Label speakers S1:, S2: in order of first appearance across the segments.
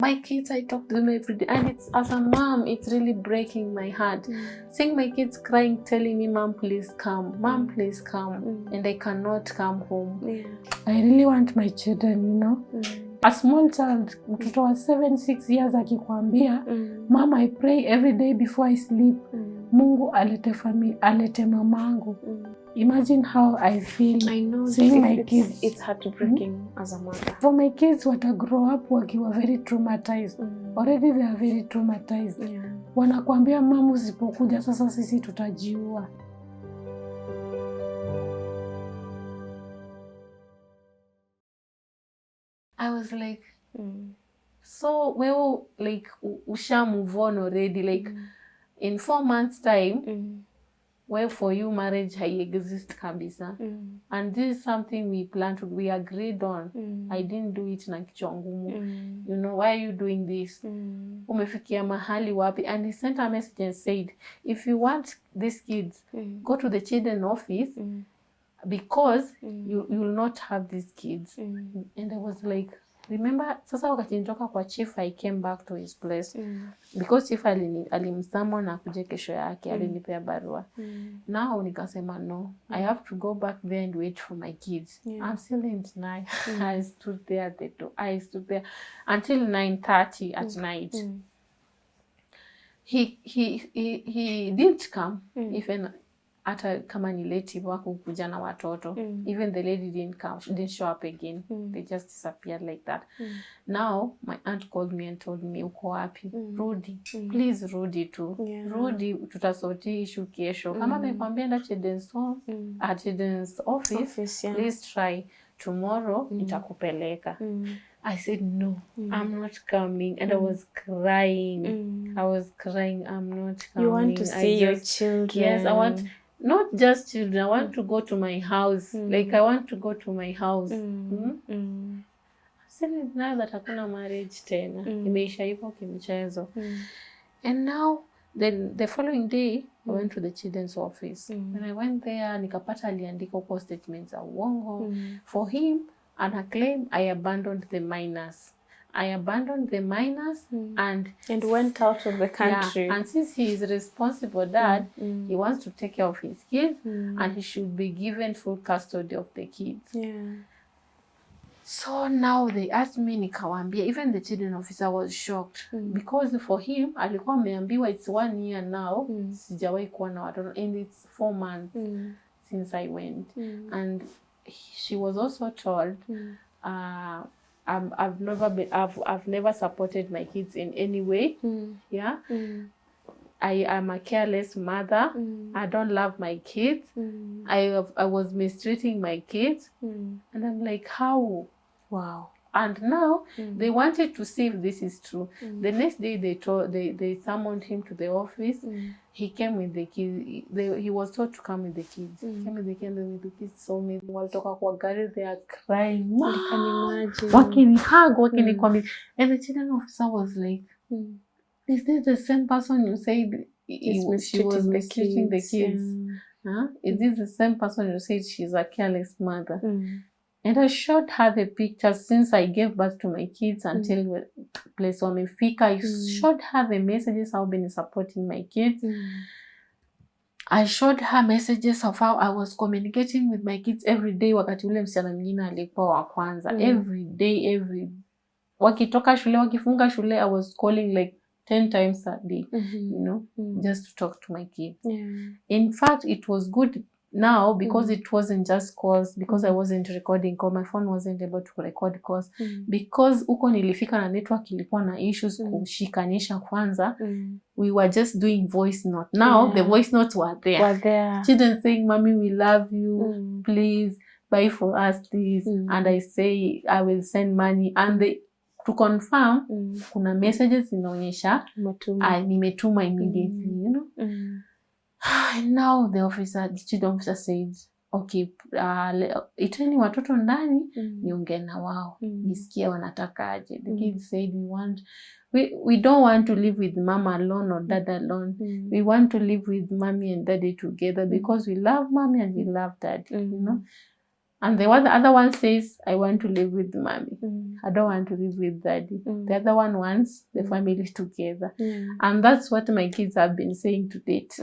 S1: My kids, I talk to them every day, and it's, as a mom, it's really breaking my heart. Seeing my kids crying, telling me, "Mom, please come. Mom, please come," and I cannot come home. I really want my children, you know. A small child, mtoto wa 7-6 years akikwambia, "Mom, I pray every day before I sleep. Mungu alete mamangu." Imagine how I feel.
S2: I know,
S1: seeing my kids.
S2: It's heartbreaking as a mother.
S1: For my kids, what I grow up wakiwa very traumatized. Already they are very traumatized. Wanakuambia, "Mama, usipokuja sasa sisi tutajiua." I was like, so well, like, usha move on already, like, in 4 months time, well, for you, marriage exist kabisa. And this is something we planned, we agreed on. I didn't do it na kichwa ngumu. You know, why are you doing this? Umefikia mahali wapi? And he sent a message and said, "If you want these kids, go to the children's office, because you will not have these kids." And I was like, remember, sasa wakati nitoka kwa chief, I came back to his place. Because chief alimsummon na kuje kesho yake, alinipea barua. Now nikasema, no, I have to go back there and wait for my kids. I'm still in denial. I stood there at the door. I stood there until 9:30 at night. He didn't come, even hata kama ni late wako kuja na watoto. Even the lady didn't come, she didn't show up again. They just disappeared like that. Now my aunt called me and told me, "Uko wapi?" "Rudi, please rudi tu." Rudi, tutasoti issue kesho. Kama mekwambia na children's home, at children's office, please try tomorrow, nitakupeleka. I said, "No, I'm not coming." And I was crying. I'm not coming.
S2: You want to see your children.
S1: Yes, I want, not just children, I want to go to my house. Like, I want to go to my house. Sasa now that hakuna marriage tena, imeisha hivyo kimchezo. And now, then the following day, I went to the children's office. When I went there, nikapata aliandika uko statements za uongo. For him, and her claim, I abandoned the minors. And
S2: went out of the country.
S1: Yeah, and since he is responsible dad, he wants to take care of his kids, and he should be given full custody of the kids. So now they asked me, nikawambia, even the children officer was shocked. Because for him, alikuwa ameambiwa it's 1 year now, sijawahi kuwa na watoto, and it's 4 months since I went. And she was also told, I've never supported my kids in any way. I am a careless mother. I don't love my kids. I was mistreating my kids. And I'm like, how?
S2: Wow.
S1: And now they wanted to see if this is true. The next day they summoned him to the office. He came with the kids. He was told to come with the kids. He came with the kids, so many. Walitoka kwa gari, they are crying.
S2: I can imagine.
S1: Wakinikwambia. And the children officer was like, "Is this the same person you said she was mistreating the kids? Is this the same person you said she's a careless mother?" And I showed her the pictures since I gave birth to my kids until place wamefika. I showed her the messages I've been supporting my kids. I showed her messages of how I was communicating with my kids every day. Wakati ule msichana mwingine alikuwa wa kwanza. Every day. Wakitoka shule, wakifunga shule, I was calling like 10 times a day, you know, just to talk to my kids. In fact, it was good now because it wasn't just calls, because I wasn't recording calls. My phone wasn't able to record calls because uko nilifika na network ilikuwa na issues kushikanisha kwanza. We were just doing voice note. Now the voice notes were there. Children saying, "Mommy, we love you. Please buy for us this." And I say, I will send money. And to confirm, kuna messages inaonyesha nimetuma immediately, you know. And now the student officer said, "Okay, iteni watoto ndani, niongee na wao, nisikie wanataka aje." The kids said, we don't want to live with mama alone or dad alone. We want to live with mommy and daddy together because we love mommy and we love daddy, you know. And the other one says, I want to live with mommy. I don't want to live with daddy. The other one wants the family together. And that's what my kids have been saying to date.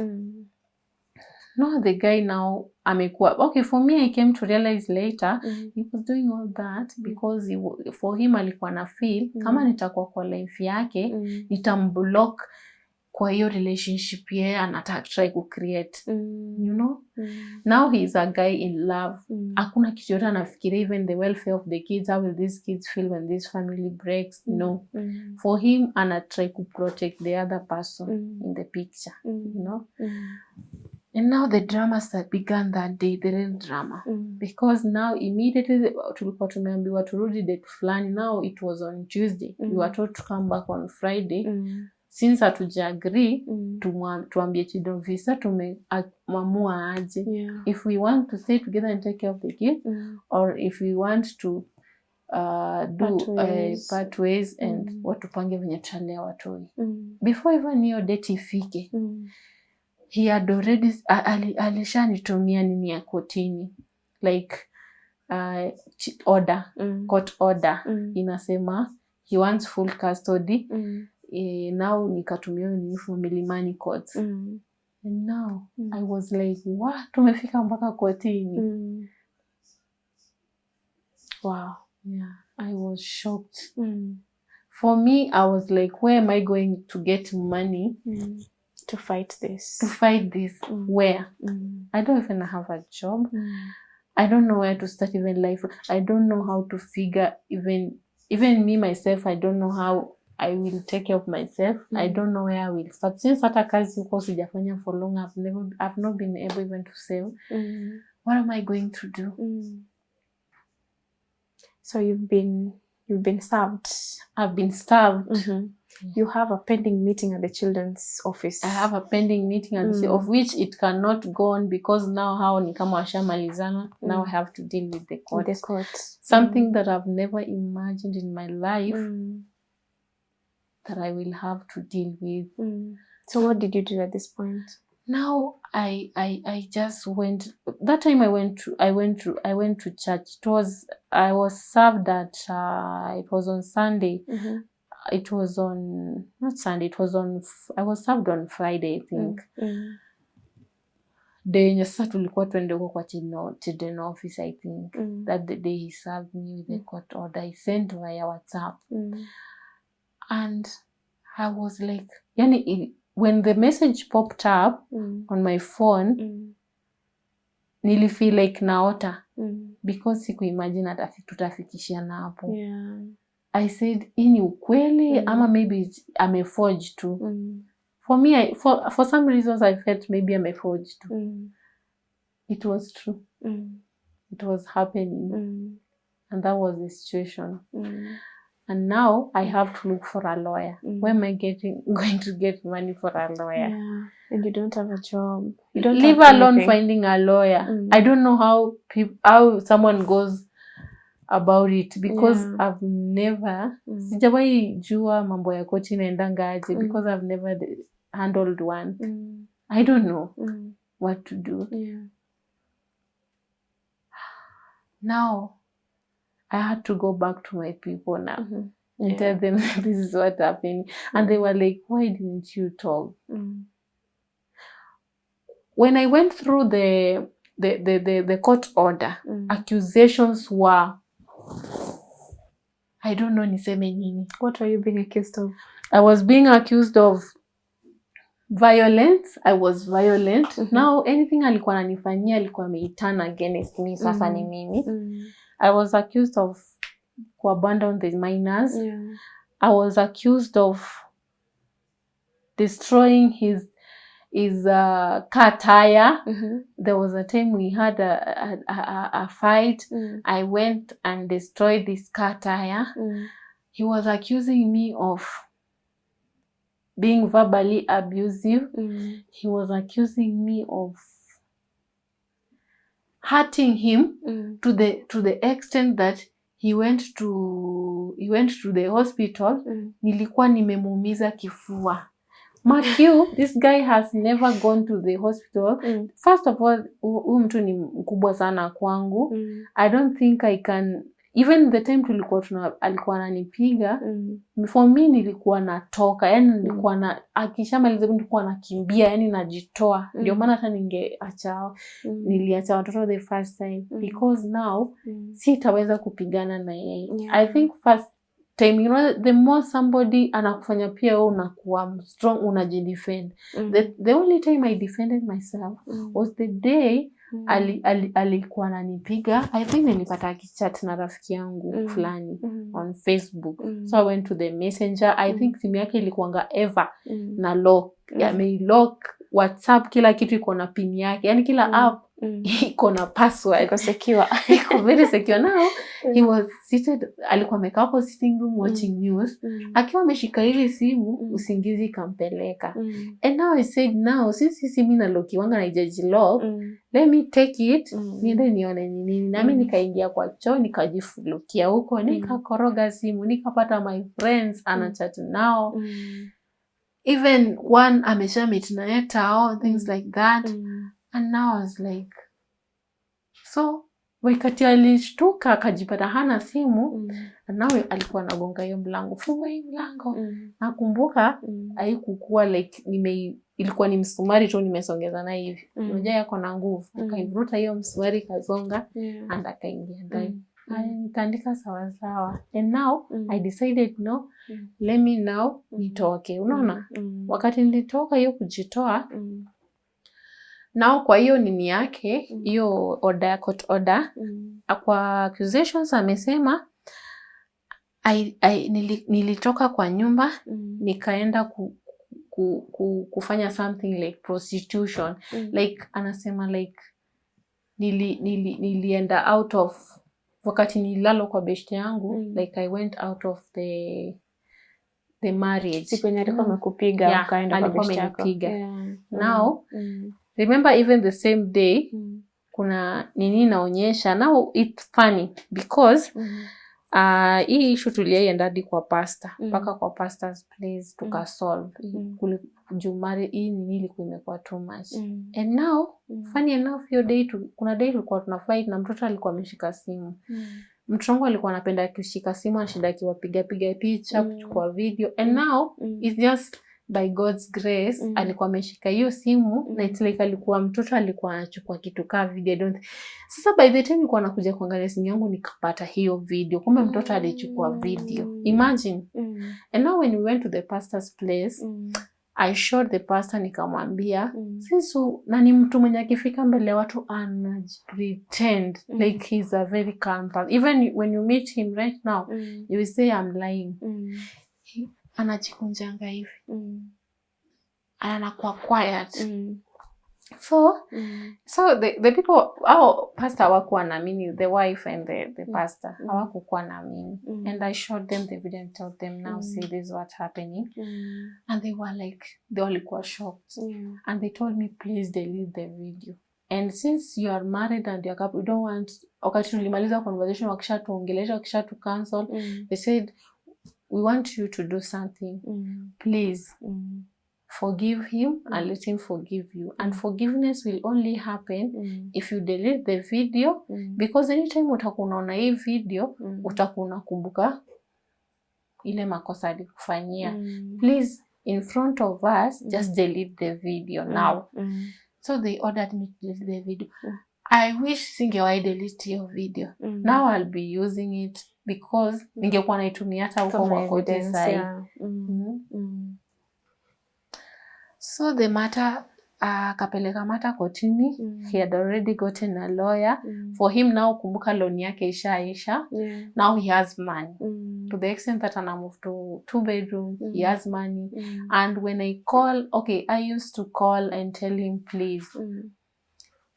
S1: No, the guy now amekuwa. Okay, for me, I came to realize later, he was doing all that because for him alikuwa na feel, kama nitakuwa kwa life yake, nitamblock kwa hiyo relationship yeye anataka try to create. You know? Now he is a guy in love. Hakuna kitu yote anafikiria even the welfare of the kids. How will these kids feel when this family breaks? No. For him, ana try to protect the other person in the picture. You know? And now the dramas that began that day, the real drama. Because now immediately tulikuwa tumeambiwa turudi date fulani. Now it was on Tuesday. We were told to come back on Friday. Since hatuja agree, tuambie children visa tumemamua aje. If we want to stay together and take care of the kids, or if we want to part ways and watupange venye tutalea watoi. Before even hiyo date ifike, he had already alishanitumia nini ya kotini, like order, court order, inasema he wants full custody. Now nikatumia nini for Milimani court. And now I was like, what? Tumefika mpaka kotini. Wow. Yeah, I was shocked. For me, I was like, where am I going to get money
S2: to fight this?
S1: Where? I don't even have a job. I don't know where to start even life. I don't know how to figure even me myself. I don't know how I will take care of myself. I don't know where I will start. Since hata kazi huko sijafanya for long, I've not been able even to save. What am I going to do?
S2: So you've been served.
S1: I've been served.
S2: You have a pending meeting at the children's office.
S1: I have a pending meeting at the of which it cannot go on because now how ni kama washamalizana. Now I have to deal with the court. Something that I've never imagined in my life that I will have to deal with.
S2: So what did you do at this point?
S1: Now I just went. That time I went to church. I was served at it was on Sunday. It was on not Sunday. It was on. I was served on Friday, I think. Day sasa tulikuwa twende huko kwa children office, I think. That the day he served me with the court order. I sent via WhatsApp. And I was like, when the message popped up on my phone, nili feel like naota because siku imagine tutafikishiana hapo. I said, ini ukweli ama maybe I'm a forge too. For me, for some reasons I felt maybe I'm a forge too. It was true. It was happening. And that was the situation. And now I have to look for a lawyer. Where am I going to get money for a lawyer?
S2: Yeah. And you don't have a job. You don't
S1: leave alone finding a lawyer. I don't know how someone goes about it because I've never sijawahi jua mambo ya koti inaendanga aje because I've never handled one. I don't know what to do. Now I had to go back to my people now and tell them this is what happened. And they were like, why didn't you talk? When I went through the court order, accusations were, I don't know niseme nini.
S2: What were you being accused of?
S1: I was being accused of violence. I was violent. Now anything alikuwa ananifanyia alikuwa ameitana against me. Sasa ni mimi. I was accused of abandon the minors. I was accused of destroying his car tire. There was a time we had a fight. I went and destroyed this car tire. He was accusing me of being verbally abusive. He was accusing me of hurting him to the extent that he went to the hospital. Nilikuwa nimemuumiza kifua. mark you, this guy has never gone to the hospital. First of all, huyu mtu ni mkubwa sana kwangu. I don't think I can, even the time alikuwa ananipiga, for me nilikuwa natoka, yani nilikuwa akishamaliza nilikuwa nakimbia, yani najitoa. Ndio maana hata niliacha watoto the first time, because now sitaweza kupigana na yeye. I think first time, you know, the more somebody anakufanya pia wewe unakuwa strong, unajidefend. The only time I defended myself was the day alikuwa ananipiga. I think nilipata akichat na rafiki yangu fulani on Facebook. So I went to the messenger. I think simu yake ilikuwanga ever na lock. Lock WhatsApp, kila kitu iko na pin yake. Yani kila app iko na password.
S2: Iko secure.
S1: Iko very secure. Now he was seated, alikuwa amekaa hapo sitting room watching news. Akiwa ameshika ile simu, usingizi kampeleka. And now I said, now since simu na lock wanga na lock, let me take it, niende nione nini. Nami nikaingia kwa choo, nikajifulukia huko, nikakoroga simu, nikapata my friends anachat nao. Even one amesha meet na yeta, things like that. And now I was like, so wakati alishtuka akajipata hana simu, and now alikuwa anagonga hiyo mlango, funga hii mlango. Nakumbuka haikuwa like ilikuwa ni msumari tu nimesongeza na hivi. Unajua yako na nguvu. Akaivuta hiyo msumari kazonga, and akaingia ndani. Nikaandika sawa sawa. And now I decided, no, let me now nitoke. Unaona? Wakati nilitoka hiyo kujitoa, now kwa hiyo nini yake, hiyo order, court order, kwa accusations amesema nilitoka kwa nyumba, nikaenda kufanya something like prostitution. Like anasema like nilienda out of, wakati nilalo kwa beshte yangu, like I went out of the marriage.
S2: Siku yenye alikuwa amekupiga ukaenda kwa beshte yako.
S1: Now remember, even the same day, kuna nini naonyesha. Now it's funny because hii issue tulienda hadi kwa pastor, mpaka kwa pastor's place tukasolve. Jumari hii nini ilikuwa imekuwa too much. And now funny enough, hiyo day kuna day tulikuwa tuna fight na mtoto alikuwa ameshika simu. Mtoto wangu alikuwa anapenda kushika simu, anashida akiwapiga picha, kuchukua video. And now it's just by God's grace, alikuwa ameshika hiyo simu, na it's like mtoto alikuwa anachukua kitu kama video. Sasa by the time nilikuwa nakuja kuangalia simu yangu, nikapata hiyo video. Kumbe mtoto alichukua video. Imagine. And now when we went to the pastor's place, I showed the pastor, nikamwambia, sisu, na ni mtu mwenye akifika mbele watu pretend like he's a very calm person. Even when you meet him right now, you will say I'm lying. Anachikunjanga hivi. Anakuwa quiet. So the people, pastor hawakuwa naamini, the wife and the pastor hawakuwa naamini. And I showed them the video and told them, now see this is what's happening. And they were like, they walikuwa shocked. And they told me, please delete the video. And since you are married and you're couple, we don't want, wakati tulimaliza conversation, wakishatuongelesha, wakishatu-cancel, they said, we want you to do something. Please forgive him and let him forgive you. And forgiveness will only happen if you delete the video, because anytime utakuwa unaona hii video, utakuwa unakumbuka ile makosa alikufanyia. Please, in front of us, just delete the video now. So they ordered me to delete the video. I wish singewahi delete your video. Now I'll be using it, because ningekuwa naitumia hata huko kwa koti sai. So the matter, kapeleka mata kotini. He had already gotten a lawyer. For him now, kumbuka loan yake ishaisha. Now he has money. To the extent that ana move to 2-bedroom, he has money. And when I call, I used to call and tell him, please,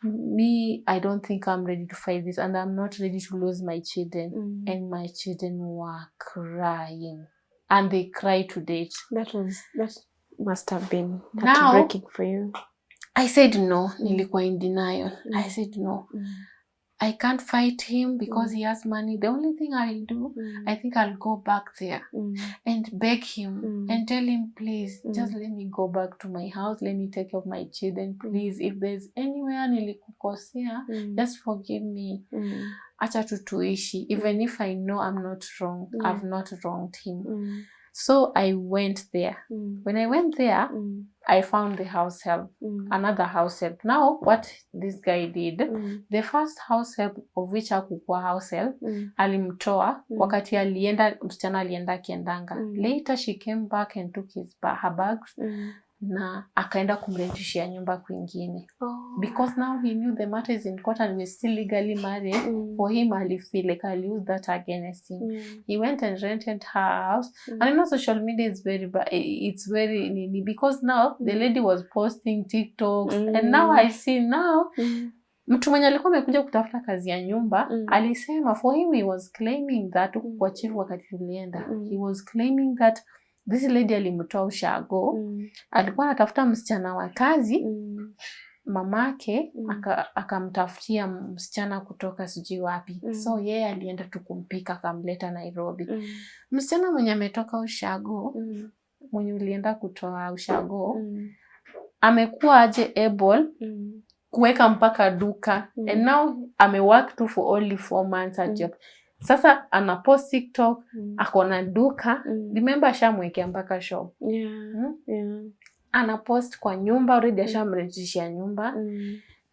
S1: me, I don't think I'm ready to fight this, and I'm not ready to lose my children. And my children were crying. And they cry to date.
S2: That must have been heartbreaking for you.
S1: I said no. Nilikuwa in denial. I said no. I can't fight him because he has money. The only thing I'll do, I think I'll go back there and beg him and tell him, please, just let me go back to my house. Let me take care of my children, please. If there's anywhere nilikukosea, just forgive me. Acha tuishi. Even if I know I'm not wrong, I've not wronged him. So I went there. When I went there, I found the house help, another house help. Now, what this guy did, the first house help of which hakukuwa house help, alimtoa, wakati alienda, msichana alienda kiendanga. Later, she came back and took her bags, na akaenda kumrejeshia nyumba kwingine. Because now he knew the matter is in court and we're still legally married. For him, I feel like I'll use that against him. He went and rented her house. And I know social media is very bad. It's very needy because now the lady was posting TikToks. And now I see now, mtu mwenye alikuwa amekuja kutafuta kazi ya nyumba, alisema for him he was claiming that kwa chief wakati tulienda. He was claiming that this lady alimtoa ushago, alikuwa anatafuta msichana wa kazi, mamake akamtafutia msichana kutoka sijui wapi. So yeye alienda tu kumpika akamleta Nairobi. Msichana mwenye ametoka ushago, mwenye ulienda kutoa ushago, amekuwa aje able kuweka mpaka duka. And now amework tu for only 4 months at job. Sasa anapost TikTok, akona duka, remember ashamwekea mpaka shop. Anapost kwa nyumba, already ashamrejeshia nyumba.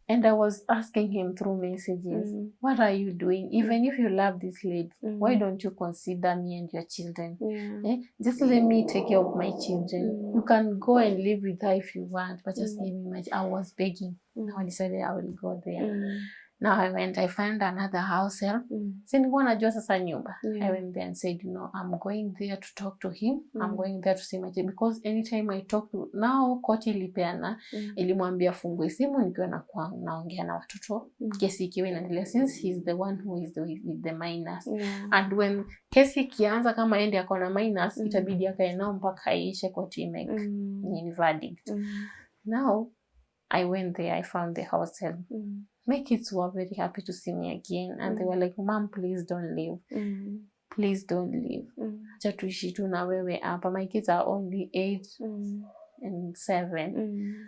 S1: And I was asking him through messages, what are you doing? Even if you love this lady, why don't you consider me and your children? Just let me take care of my children. You can go and live with her if you want, but just give me my... I was begging. Now I decided I will go there. Now I went, I found another house help. Sinikuwa najua sasa nyumba. I went there and said, you know, I'm going there to talk to him. I'm going there to see my child. Because anytime I talk to... Now, koti ilipeana, ilimwambia fungue simu, nikiwa naongea na watoto. Kesi ikiwa inaendelea, since he's the one who is with the minors. And when kesi ikianza kama endi akona minors, itabidi akae nao mpaka ishe koti make verdict. Now, I went there, I found the house help. My kids were very happy to see me again. And they were like, Mom, please don't leave. Please don't leave. Acha tuishi tu na wewe hapa. My kids are only 8 and 7.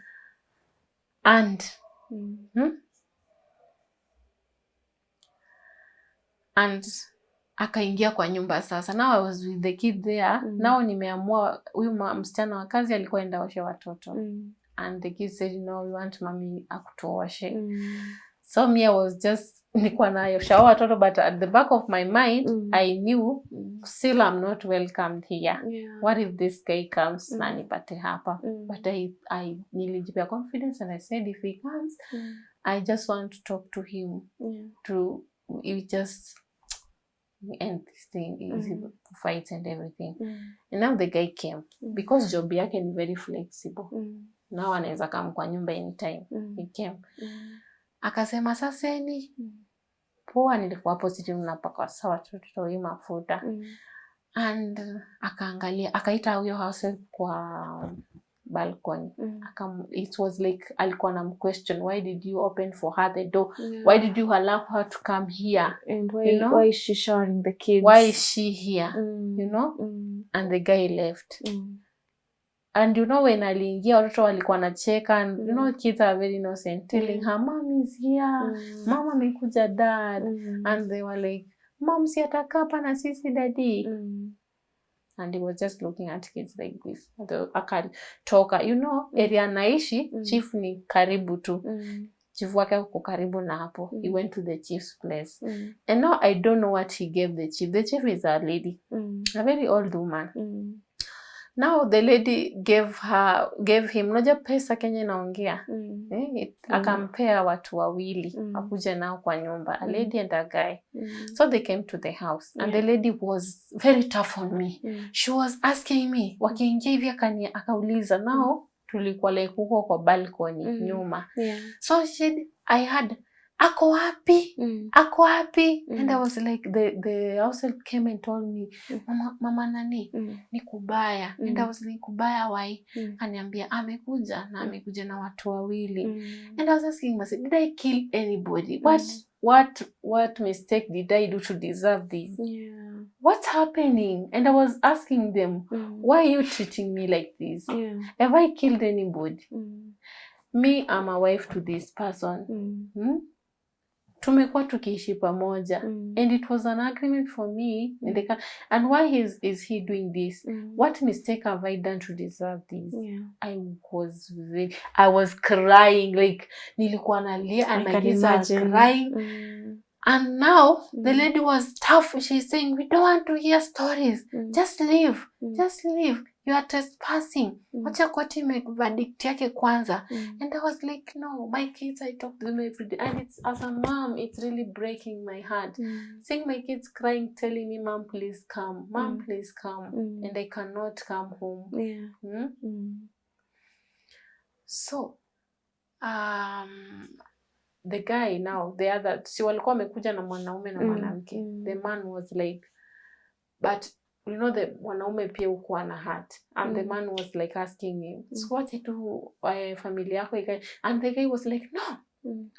S1: And and akaingia kwa nyumba sasa. Now I was with the kid there. Now nimeamua huyu msichana wa kazi alikuwa enda oshe watoto. And the kids said, no, we want mommy akutuoshe. So me, I was just, nilikuwa naosha watoto, but at the back of my mind, I knew still I'm not welcomed here. What if this guy comes na nipate hapa? But I nilijipea confidence and I said, if he comes, I just want to talk to him. To just end this thing, easy fights and everything. And now the guy came. Because job yake ni very flexible. Now anaweza kama kwa nyumba anytime. He came. Akasema sasa ni poa, nilikuwa positive napaka sawa tutoto hii mafuta. And akaangalia, akaita huyo house kwa balcony. It was like alikuwa na question, why did you open for her the door? Why did you allow her to come here?
S2: And why is she showering the kids?
S1: Why is she here? You know? And the guy left. And you know, when aliingia watoto walikuwa nacheka, and you know, kids are very innocent, telling her, Mom is here, Mama amekuja dad. And they were like, Mom, si atakaa hapa na sisi daddy. And he was just looking at kids like this. Akatoka, you know, area naishi, chief ni karibu tu. Chief wake uko karibu na hapo. He went to the chief's place. And now I don't know what he gave the chief. The chief is a lady, a very old woman. Now the lady gave him, unajua pesa Kenya inaongea. Akampea watu wawili, akuje nao kwa nyumba, a lady and a guy. So they came to the house, and the lady was very tough on me. She was asking me, wakiingia hivi akauliza, now tulikuwa like huko kwa balcony nyuma. So I had, ako wapi? Ako wapi? And I was like, the house help came and told me, mama nani, ni kubaya. And I was like, kubaya why? Kaniambia, amekuja na watu wawili. And I was asking myself, did I kill anybody? What? what mistake did I do to deserve this?
S2: Yeah.
S1: What's happening? And I was asking them, why are you treating me like this?
S2: Yeah.
S1: Have I killed anybody? Me, I'm a wife to this person. Tumekuwa tukiishi pamoja. And it was an agreement for me. And why is he doing this? What mistake have I done to deserve this?
S2: Yeah.
S1: I was crying, like nilikuwa nalia and my kids are crying. And now the lady was tough. She's saying, we don't want to hear stories. Just leave. Just leave. You are trespassing. Wacha koti verdict yake kwanza. And I was like, no, my kids, I talk to them every day. And it's, as a mom, it's really breaking my heart. Seeing my kids crying, telling me, Mom, please come. Mom, please come. And I cannot come home.
S2: Yeah.
S1: So, the guy now, the other, si walikuwa wamekuja na mwanaume na mwanamke. The man was like, but you know, the mwanaume pia ukuwa na heart. And the man was like asking him, so what do familia yako ikae? And the guy was like, no,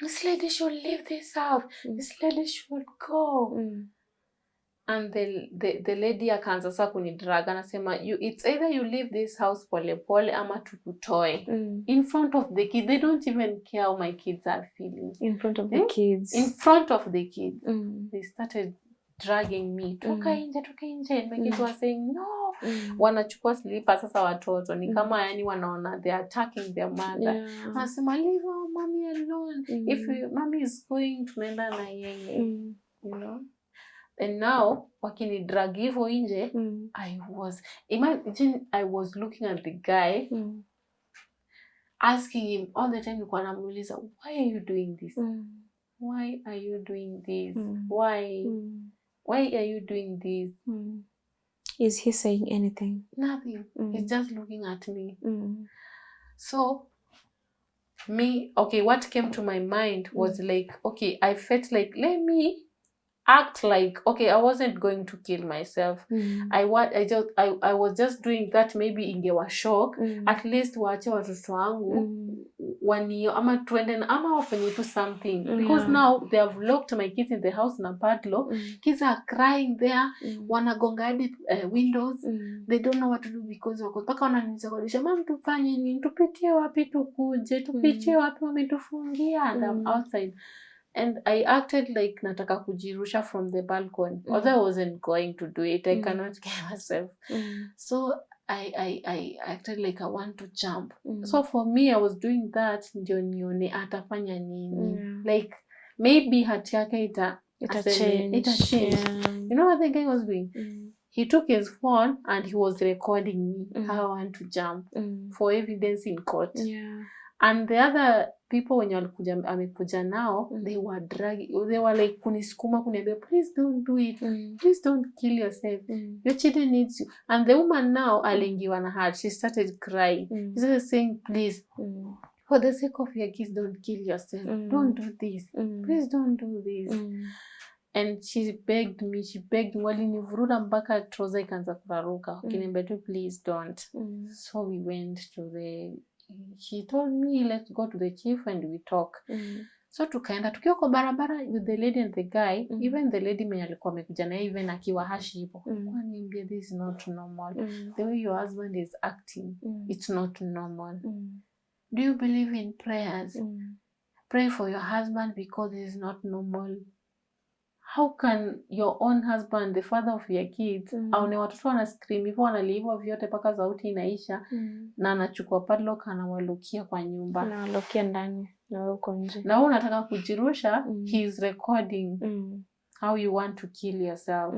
S1: this lady should leave this house. This lady should go. And the lady akaanza sasa kunidrag, anasema, it's either you leave this house pole pole ama tukutoe. In front of the kids. They don't even care how my kids are feeling.
S2: In front of the kids.
S1: In front of the kids. They started dragging me. Toka nje, toka nje. My kids were saying, no. Wanachukua slippers sasa watoto. Ni kama yani wanaona they are attacking their mother. Anasema, leave our mommy alone. If mommy is going, tunaenda na yeye. You know? And now, wakini drag hivyo nje, I was looking at the guy, asking him all the time, nilikuwa namuuliza, why are you doing this? Why are you doing this? Why are you doing this?
S2: Is he saying anything?
S1: Nothing. He's just looking at me. So, what came to my mind was like, okay, I felt like, let me act like, okay, I wasn't going to kill myself. I was just doing that, maybe ingewa shock. At least waache watoto wangu wanio ama tuende ama wafanye tu something. Because now they have locked my kids in the house na padlock. Kids are crying there. Wanagonga hadi windows. They don't know what to do because wako paka wananiuliza kodisha, mama tufanye nini? Tupitie wapi tukuje? Tupitie wapi wametufungia? And I'm outside. And I acted like nataka kujirusha from the balcony. Although I wasn't going to do it. I cannot get myself. So I acted like I want to jump. So for me, I was doing that. Ndio nione atafanya nini. Like maybe hati yake ita change. You know what the guy was doing? He took his phone and he was recording me how I want to jump for evidence in court. And the other people when amekuja now, they were dragging, they were like kunisukuma kuniambia, please don't do it. Please don't kill yourself. Your children needs you. And the woman now alingiwa na heart. She started crying. She started saying, please, for the sake of your kids, don't kill yourself. Don't do this. Please don't do this. And she begged me, walinivuruda mpaka trouser ikaanza kuraruka. Wakiniambia tu, please don't. So we went to he told me, let's go to the chief and we talk. So tukaenda, tukiwa kwa barabara with the lady and the guy, even the lady mwenye alikuwa amekuja na even akiwa hashi hivyo. Kwa niambia, this is not normal. The way your husband is acting, it's not normal. Do you believe in prayers? Pray for your husband because it is not normal. How can your own husband, the father of your kids, aone watoto wana scream hivyo, wanaliwa vyote paka sauti inaisha, na anachukua padlock anawalukia kwa nyumba.
S2: Anawalukia ndani na wewe uko nje.
S1: Na wewe unataka kujirusha, he is recording how you want to kill yourself.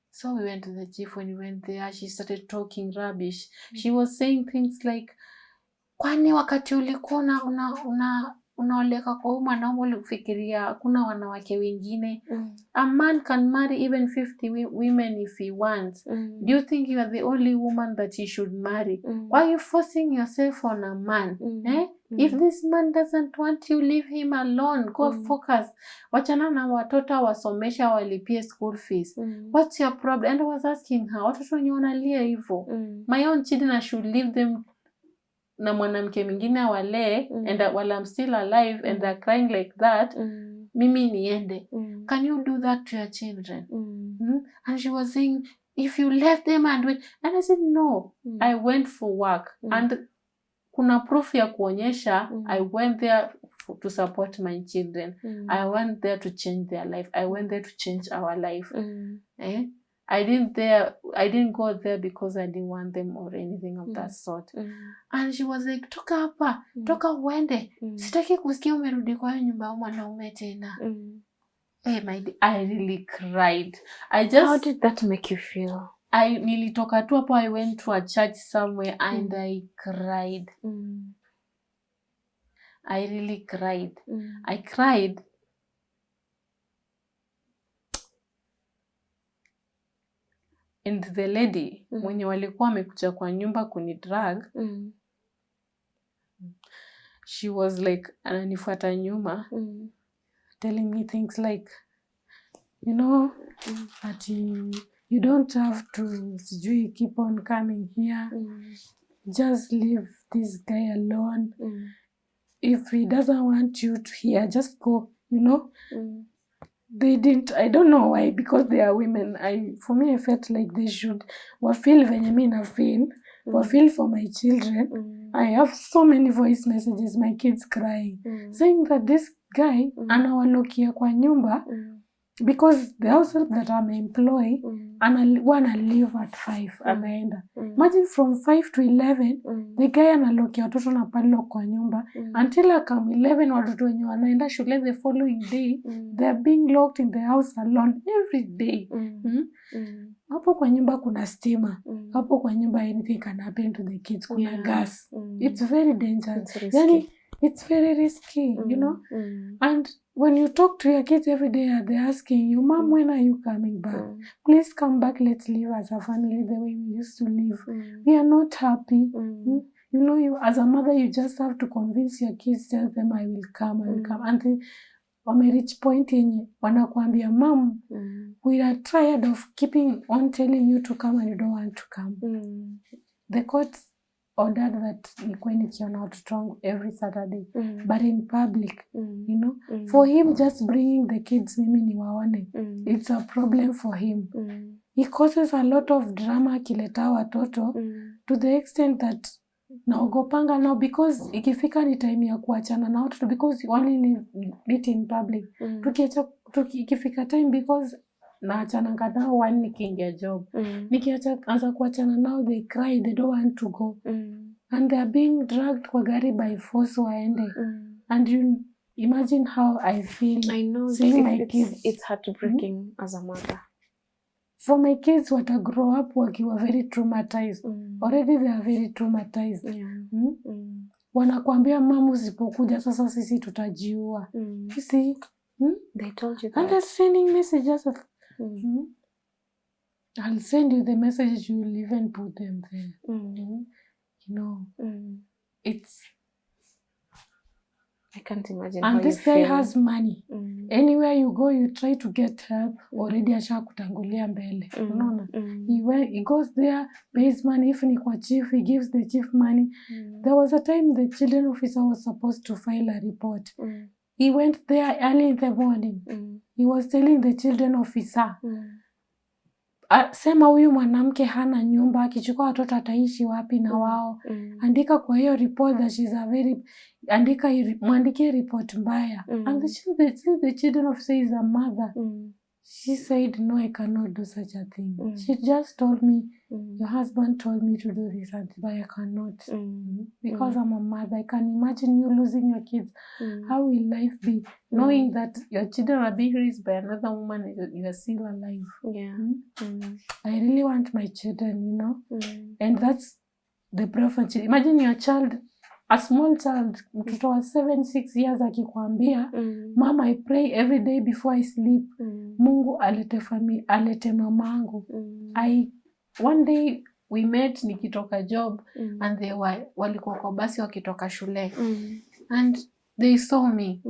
S1: So we went to the chief. When we went there, she started talking rubbish. She was saying things like, kwani wakati ulikuwa unaoleka kwa huyu mwanaume ulifikiria hakuna wanawake wengine? A man can marry even 50 women if he wants. Do you think you are the only woman that he should marry? Why are you forcing yourself on a man? If this man doesn't want you, leave him alone. Go focus. Wachana na watoto wasomesha walipie school fees. What's your problem? And I was asking her, watoto wenye wanalia hivyo. My own children, I should leave them na mwanamke mwingine awale and while I'm still alive and they're crying like that, mimi niende. Can you do that to your children? And she was saying, if you left them and went, and I said no, I went for work and kuna proof ya kuonyesha I went there to support my children. I went there to change their life. I went there to change our life. I didn't go there because I didn't want them or anything of that sort. And she was like, toka hapa, toka uende. Sitaki kusikia umerudi kwa nyumba ya mwanaume tena. I really cried. How
S2: did that make you feel?
S1: Nilitoka tu hapo, I went to a church somewhere and I cried. I really cried. I cried. And the lady mwenye walikuwa amekuja kwa nyumba kunidrag, she was like, ananifuata nyuma, telling me things like, you know, that you don't have to keep on coming here. Just leave this guy alone. If he doesn't want you to hear, just go, you know. They didn't, I don't know why, because they are women. For me, I felt like they should feel venye mimi na feel, feel for my children. I have so many voice messages, my kids crying, saying that this guy anawalokia kwa nyumba because the house help that I'm employed wanna leave at 5 anaenda. Imagine from 5 to 11 the guy analokia watoto na padlock kwa nyumba until akam 11 watoto wenye wanaenda shule the following day they are being locked in the house alone every day. Hapo kwa nyumba kuna stima. Hapo kwa nyumba anything can happen to the kids. Kuna gas. It's very dangerous. Yani, it's very risky, you know. And when you talk to your kids every day, they're asking you, Mom, when are you coming back? Please come back. Let's live as a family the way we used to live. We are not happy. You know, you as a mother, you just have to convince your kids, tell them, I will come, I will come. And they reach point yenye wanakuambia, Mom, we are tired of keeping on telling you to come and you don't want to come. The court ordered that nikuwe nikiona watoto wangu every Saturday, but in public, you know. For him just bringing the kids mimi niwaone, it's a problem for him. He causes a lot of drama akileta watoto to the extent that naogopanga now, because ikifika ni time ya kuachana na watoto, because you only live it in public. Ikifika time, because naachana kadhaa one nikiingia job. Nikianza kuachana nao, they cry, they don't want to go. And they are being dragged kwa gari by force waende. And you imagine how I feel.
S2: I know,
S1: seeing my kids.
S2: It's heartbreaking as a mother.
S1: For my kids, wata grow up wakiwa very traumatized. Already they are very traumatized. Wanakuambia, Mama, usipokuja sasa sisi tutajiua. You see?
S2: They told you that.
S1: And they're sending messages. I'll send you the messages, you will even put them there. You know, it's...
S2: I can't imagine
S1: and
S2: how
S1: this guy has money. Anywhere you go, you try to get help. Already asha kutangulia mbele. Unaona? He goes there, pays money. If ni kwa chief, he gives the chief money. There was a time the children officer was supposed to file a report. He went there early in the morning. He was telling the children officer, sema huyu mwanamke hana nyumba, akichukua watoto ataishi wapi na wao. Andika kwa hiyo report that she's a very... Mwandikie report mbaya. And the children officer is a mother. She said, no, I cannot do such a thing. She just told me, your husband told me to do this, but I cannot. Because I'm a mother. I can imagine you losing your kids. How will life be? Knowing that your children are being raised by another woman and you are still alive. I really want my children, you know. And that's the preference. Imagine your child, a small child, mtoto wa 7-6 years akikwambia, Mama, I pray every day before I sleep. Mungu alete mamangu. One day we met nikitoka job and they walikuwa kwa basi wakitoka shule. And they saw me.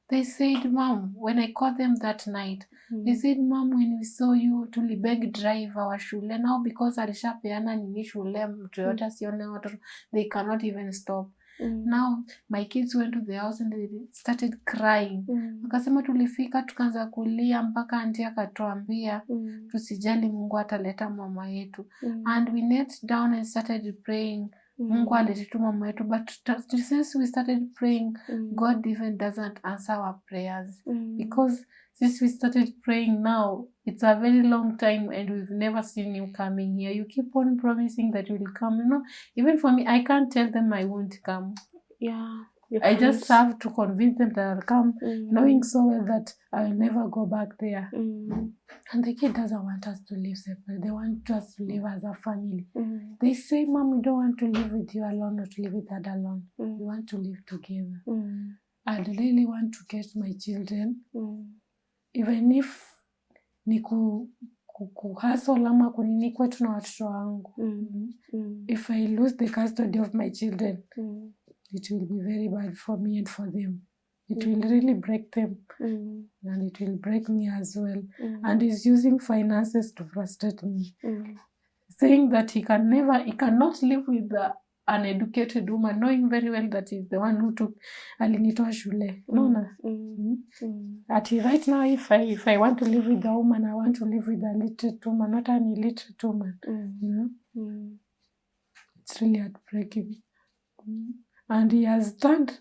S1: They said, Mom, when I called them that night, they said, Mom, when we saw you, tulibeg drive our shule. Now because alishapeana nini shule, mtu yote asione watoto, they cannot even stop. Now my kids went to the house and they started crying. Wakasema tulifika tukaanza kulia mpaka auntie akatuambia tusijali, Mungu ataleta mama yetu. And we knelt down and started praying. Mungu alileta mama yetu, but since we started praying, God even doesn't answer our prayers. Because since we started praying now, it's a very long time and we've never seen you coming here. You keep on promising that you will come. You know, even for me, I can't tell them I won't come.
S2: Yeah.
S1: I just have to convince them that I'll come, knowing so well that I will never go back there. And the kid doesn't want us to live separate. They want us to live as a family. They say, Mom, we don't want to live with you alone or to live with Dad alone. We want to live together. I really want to get my children, even if ni kuhustle ama kunini kwetu na watoto wangu. If I lose the custody of my children, it will be very bad for me and for them. It will really break them. And it will break me as well. And he's using finances to frustrate me. Saying that he cannot live with an educated woman, knowing very well that he's the one who took alinitoa shule. Right now, if I want to live with a woman, I want to live with a literate woman, not an illiterate woman. You know? It's really heartbreaking. And he has turned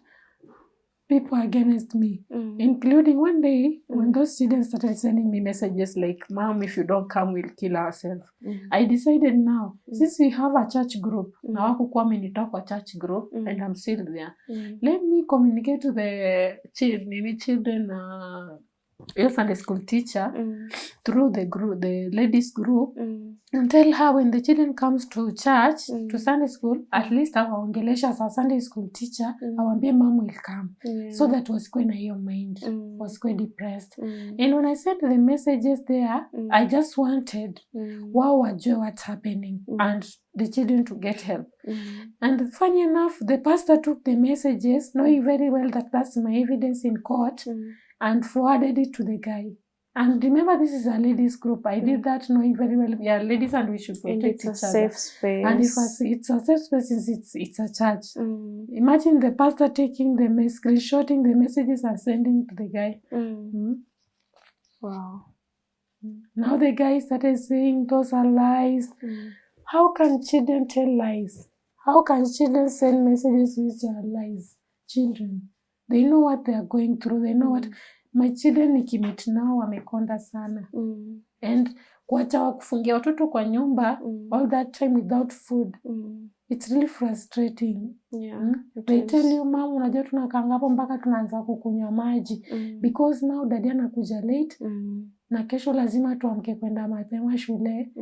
S1: people against me, including one day when those students started sending me messages like, Mom, if you don't come, we'll kill ourselves. I decided now, since we have a church group, na wakukuwa amenitoa kwa church group, and I'm still there, let me communicate to the children, your Sunday school teacher, through the ladies group, and tell her when the children comes to church, to Sunday school, at least awaongelesha as a Sunday school teacher, awambie Mom will come. So that was going to your mind, was quite depressed. And when I sent the messages there, I just wanted wao wajue what's happening and the children to get help. And funny enough, the pastor took the messages, knowing very well that that's my evidence in court, and forwarded it to the guy. And remember, this is a ladies group. I did that knowing very well we are ladies and we should protect each other.
S2: It's a safe space.
S1: And if it's a safe space, it's a church. Imagine the pastor taking the screenshotting the messages and sending to the guy.
S2: Wow.
S1: Now the guy started saying those are lies. How can children tell lies? How can children send messages which are lies? Children, they know what they are going through. They know what... My children nikimit nao wamekonda sana. And kuacha kufungia watoto kwa nyumba all that time without food. It's really frustrating. They tell you, Mom, unajua tunakanga hapo mpaka tunaanza kukunywa maji. Because now daddy anakuja late. Na kesho lazima tuamke kwenda mapema shule.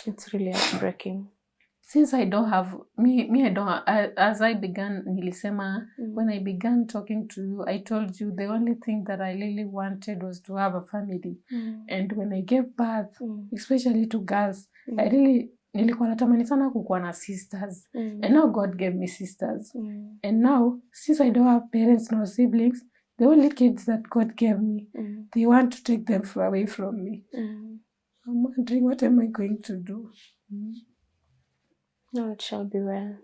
S2: It's really heartbreaking.
S1: Since I don't have, I don't, as I began, nilisema, when I began talking to you, I told you the only thing that I really wanted was to have a family. And when I gave birth, especially to girls, I really, nilikuwa natamani sana kukuwa na sisters. And now God gave me sisters. And now, since I don't have parents nor siblings, the only kids that God gave me, they want to take them away from me. I'm wondering, what am I going to do?
S2: No, it shall be well.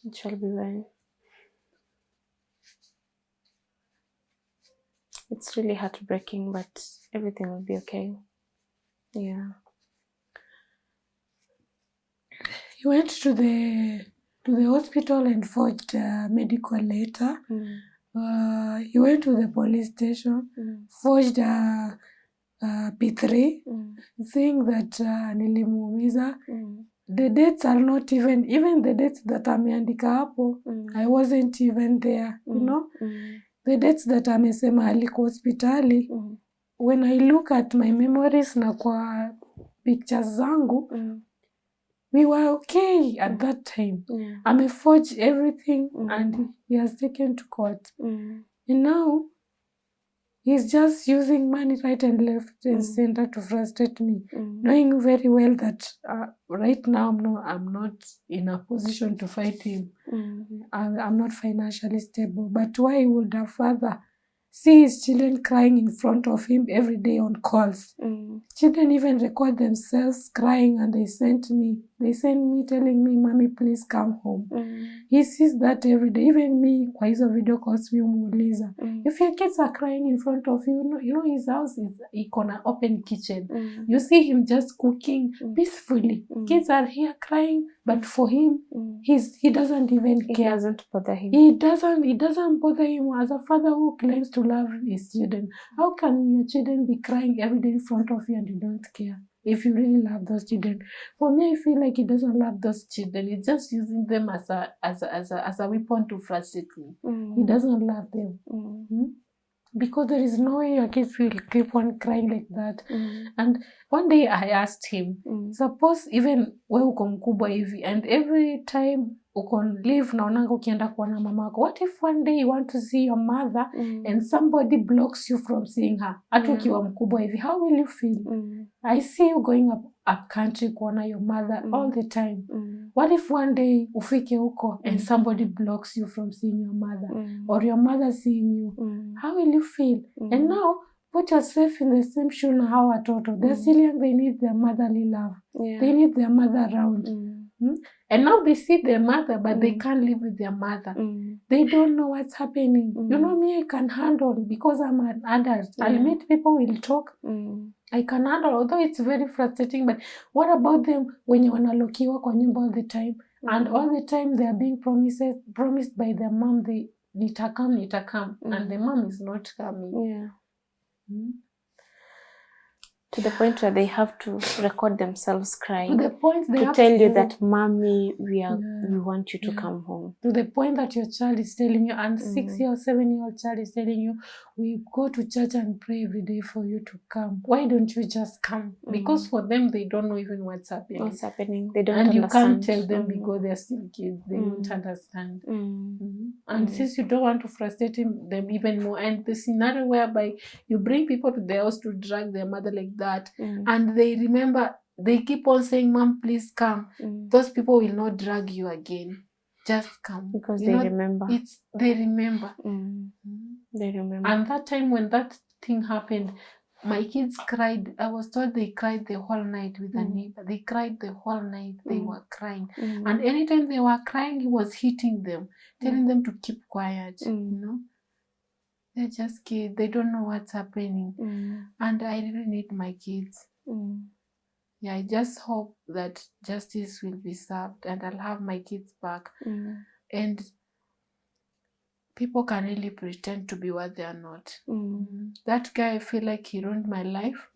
S2: It shall be well. It's really heartbreaking, but everything will be okay. Yeah.
S1: You went to the hospital and forged a medical letter. You went to the police station, forged a P3, saying that nilimuumiza. The dates are not even the dates that ameandika hapo, I wasn't even there, you know. The dates that amesema aliko hospitali, when I look at my memories na kwa pictures zangu, we were okay at that time. Ameforge everything and he has taken to court. And now He's just using money right and left and center to frustrate me, knowing very well that right now I'm not in a position to fight him. I'm not financially stable. But why would a father see his children crying in front of him every day on calls? Children even record themselves crying, and they send me telling me, "Mommy, please come home." He sees that every day. Even me, kwa hizo video calls, mi umuuliza, if your kids are crying in front of you, you know his house is an open kitchen. You see him just cooking peacefully. Kids are here crying, but for him, he doesn't even care. It
S2: doesn't bother him.
S1: It doesn't bother him. As a father who claims to love his children, how can your children be crying every day in front of you and you don't care? If you really love those children, for me, I feel like he doesn't love those children. He's just using them as a weapon to frustrate me. He doesn't love them. Because there is no way your kids will keep on crying like that. And one day I asked him, suppose even we uko mkubwa hivi, and every time uko live naonanga ukienda kuona mamako, what if one day you want to see your mother and somebody blocks you from seeing her? Hata ukiwa mkubwa hivi, how will you feel? I see you going up country kuona your mother all the time. What if one day ufike huko and somebody blocks you from seeing your mother, or your mother seeing you? How will you feel? And now put yourself in the same shoe na hawa watoto. They're still young, they need their motherly love. They need their mother around. And now they see their mother, but they can't live with their mother. They don't know what's happening. You know me, I can handle because I'm an adult. I'll meet people, we'll talk. I can handle, although it's very frustrating. But what about them when you wanalokiwa kwa nyumba all the time? And all the time they are being promised by their mom, they nitakam. And the mom is not coming.
S2: To the point where they have to record themselves crying.
S1: To the point they have
S2: tell you that, "Mommy, we want you to come home."
S1: To the point that your child is telling you, and 6-year or 7-year-old child is telling you, "We go to church and pray every day for you to come. Why don't you just come?" Because for them, they don't know even what's happening.
S2: They don't
S1: and
S2: understand.
S1: You can't tell them because they're still kids. They won't understand. And since you don't want to frustrate them even more, and the scenario whereby you bring people to the house to drag their mother like that, and they remember, they keep on saying, "Mom, please come." Those people will not drag you again. Just come.
S2: Because they remember.
S1: They remember.
S2: They remember.
S1: And that time when that thing happened, my kids cried. I was told they cried the whole night with a neighbor. They cried the whole night. They were crying. And anytime they were crying, he was hitting them, telling them to keep quiet. You know? They're just kids. They don't know what's happening. And I really need my kids. Yeah, I just hope that justice will be served and I'll have my kids back. And people can really pretend to be what they are not. That guy, I feel like he ruined my life.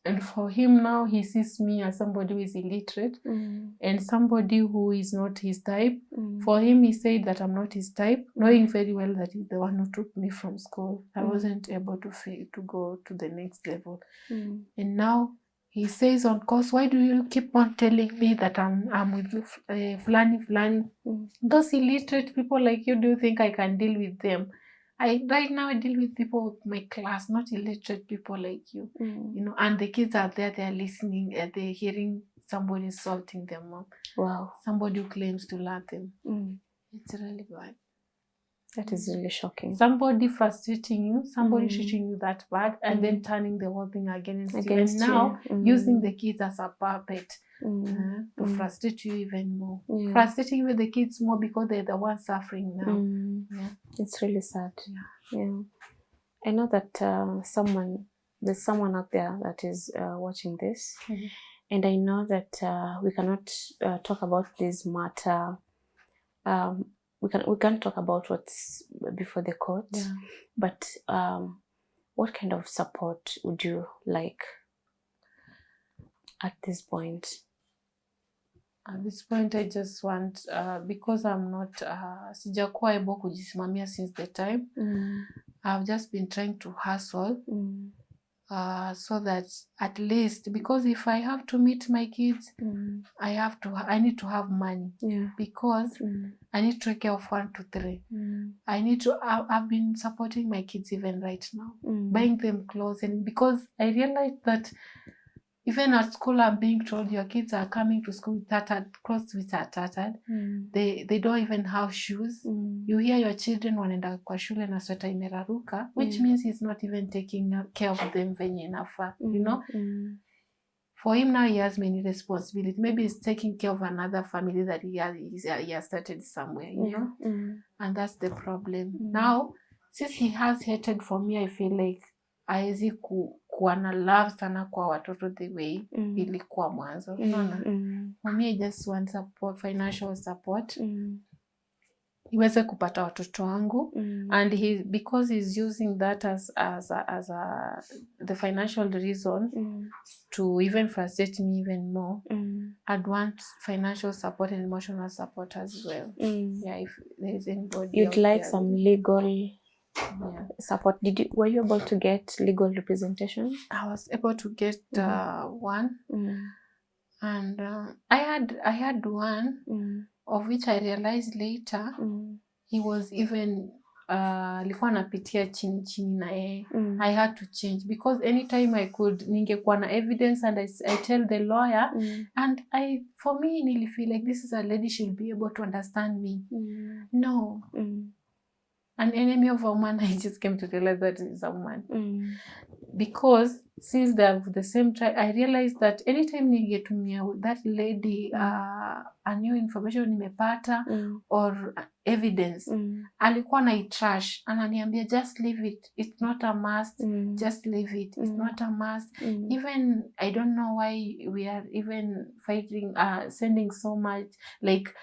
S1: And for him now, he sees me as somebody who is illiterate and somebody who is not his type. For him, he said that I'm not his type, knowing very well that he's the one who took me from school. I wasn't able to go to the next level. And now he says on course, "Why do you keep on telling me that I'm with Fulani? Those illiterate people like you, do you think I can deal with them?" Right now I deal with people with my class, not illiterate people like you. You know, and the kids are there, they're listening, they're hearing somebody insulting them.
S2: Wow.
S1: Somebody who claims to love them. It's really bad.
S2: That is really shocking.
S1: Somebody frustrating you, somebody treating you that bad, and then turning the whole thing against you. And now using the kids as a puppet to frustrate you even more. Frustrating with the kids more because they're the ones suffering now.
S2: It's really sad. I know that there's someone out there that is watching this, and I know that we cannot talk about this matter. We can't talk about what's before the court, but what kind of support would you like at this point?
S1: At this point, I just want, because I'm not, sijakuwa able kujisimamia since the time. I've just been trying to hustle. so that at least, because if I have to meet my kids, I need to have money, because I need to take care of 1 to 3. I need to, I've been supporting my kids even right now, buying them clothes, and because I realized that even at school I'm being told your kids are coming to school with tattered clothes, which are tattered. They don't even have shoes. You hear your children wanaenda kwa shule na sweta imeraruka, which means he's not even taking care of them venye inafaa, you know. For him now, he has many responsibilities. Maybe he's taking care of another family that he has started somewhere, you know. And that's the problem. Now, since he has hatred for me, I feel like haezi kuwa na love sana kwa watoto the way ilikuwa mwanzo. Unaona? For me, I just want support, financial support. Iweze kupata watoto wangu, and because he's using that as the financial reason to even frustrate me even more. I'd want financial support and emotional support as well. Yeah, if there's anybody
S2: you'd like some legal support. Were you able to get legal representation?
S1: I was able to get one, and I had one of which I realized later he was even alikuwa anapitia chini na yeye. I had to change, because anytime I could, ningekuwa na evidence and I tell the lawyer, and for me nili feel like this is a lady, she'll be able to understand me. No. An enemy of a woman, I just came to realize that is a woman. Because since they have the same tribe, I realized that anytime ningetumia that lady a new information nimepata or evidence, alikuwa na trash, ananiambia just leave it, it's not a must, just leave it, it's not a must. Even I don't know why we are even fighting, sending so much, like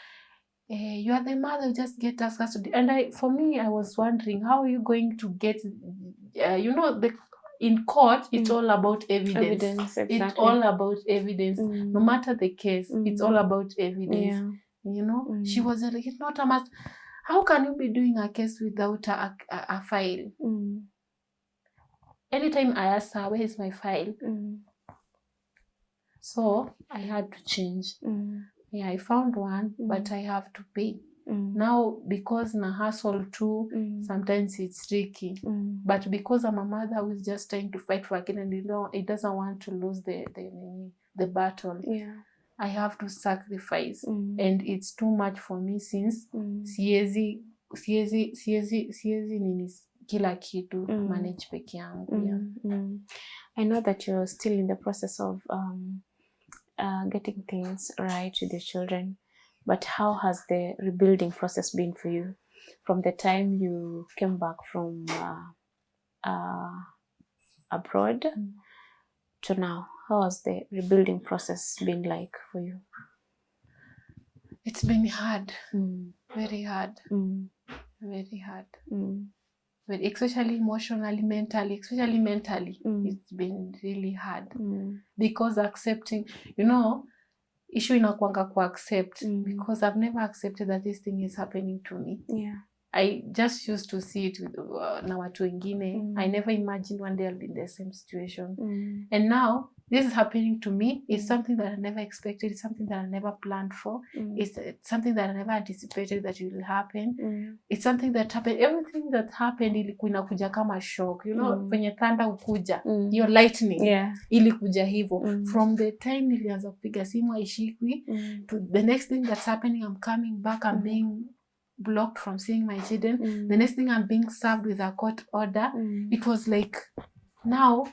S1: you are the mother, just get us custody. And for me, I was wondering, how are you going to get, you know, in court, it's all about evidence. Exactly. It's all about evidence. No matter the case, it's all about evidence. You know, she was like, it's not a must. How can you be doing a case without a file? Anytime I asked her, where is my file? So I had to change. Yeah, I found one, but I have to pay. Now, because na hustle too, sometimes it's tricky. But because I'm a mother who is just trying to fight for a kid, and it doesn't want to lose the battle, I have to sacrifice. And it's too much for me, since siezi nini kila kitu manage peke yangu.
S2: I know that you're still in the process of getting things right with the children, but how has the rebuilding process been for you from the time you came back from abroad to now? How has the rebuilding process been like for you?
S1: It's been hard, very hard, very hard. But especially emotionally, mentally, it's been really hard. Because accepting, you know, issue inakuanga ku accept, because I've never accepted that this thing is happening to me. I just used to see it with na watu wengine. I never imagined one day I'll be in the same situation. And now this is happening to me. It's something that I never expected. It's something that I never planned for. It's something that I never anticipated that it will happen. It's something that happened. Everything that happened ilikuwa inakuja kama shock. You know, venye thunder ukuja, your lightning, ilikuja hivyo. From the time nilianza kupiga simu haishikwi, to the next thing that's happening, I'm coming back, I'm being blocked from seeing my children. The next thing, I'm being served with a court order. It was like, now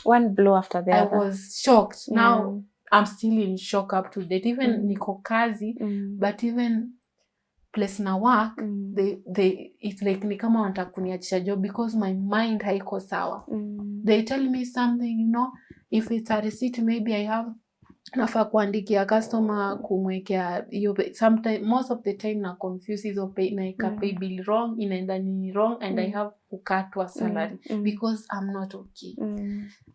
S2: one blow after the other.
S1: I was shocked. Now I'm still in shock up to date. Even niko kazi, but even place na work, it's like ni kama wanataka kuniachisha job, because my mind haiko sawa. They tell me something, you know, if it's a receipt, maybe I have nafaa kuandikia customer kumwekea hiyo. Sometimes, most of the time na confuse hizo pay, na pay bill wrong, inaenda ni wrong, and I have kukatwa salary because I'm not okay.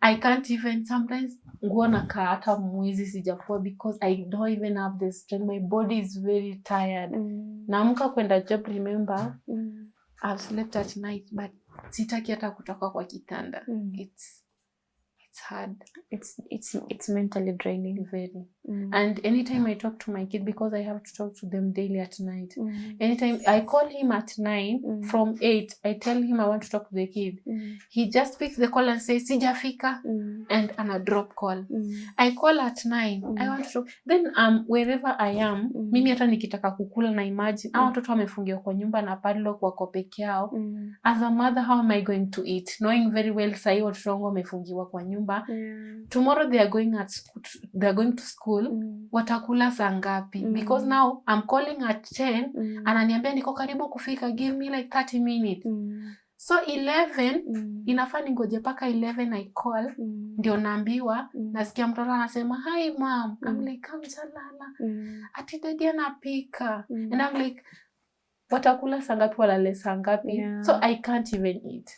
S1: I can't even, sometimes nguo nakaa hata mwezi sijafua because I don't even have the strength. My body is very tired. Naamka kwenda job, remember I've slept at night, but sitaki hata kutoka kwa kitanda. it's hard.
S2: It's mentally draining.
S1: Very. And anytime I talk to my kid, because I have to talk to them daily at night, anytime I call him at 9, from 8, I tell him I want to talk to the kid. He just picks the call and says, Sijafika, and a drop call. I call at 9, I want to talk. Then wherever I am, mimi hata nikitaka kukula na imagine, watoto wamefungiwa kwa nyumba na padlock wako peke yao. As a mother, how am I going to eat? Knowing very well sahi watoto wangu wamefungiwa kwa nyumba. Tomorrow they are going to school. Watakula saa ngapi? Because now I'm calling at 10, ananiambia niko karibu kufika, give me like 30 minutes. So 11, inafaa ningoje paka 11 I call, ndio naambiwa, nasikia mtoto anasema, hi mom. I'm like, kamchalala. Ati daddy anapika. And I'm like, watakula saa ngapi, walale saa ngapi? So I can't even eat.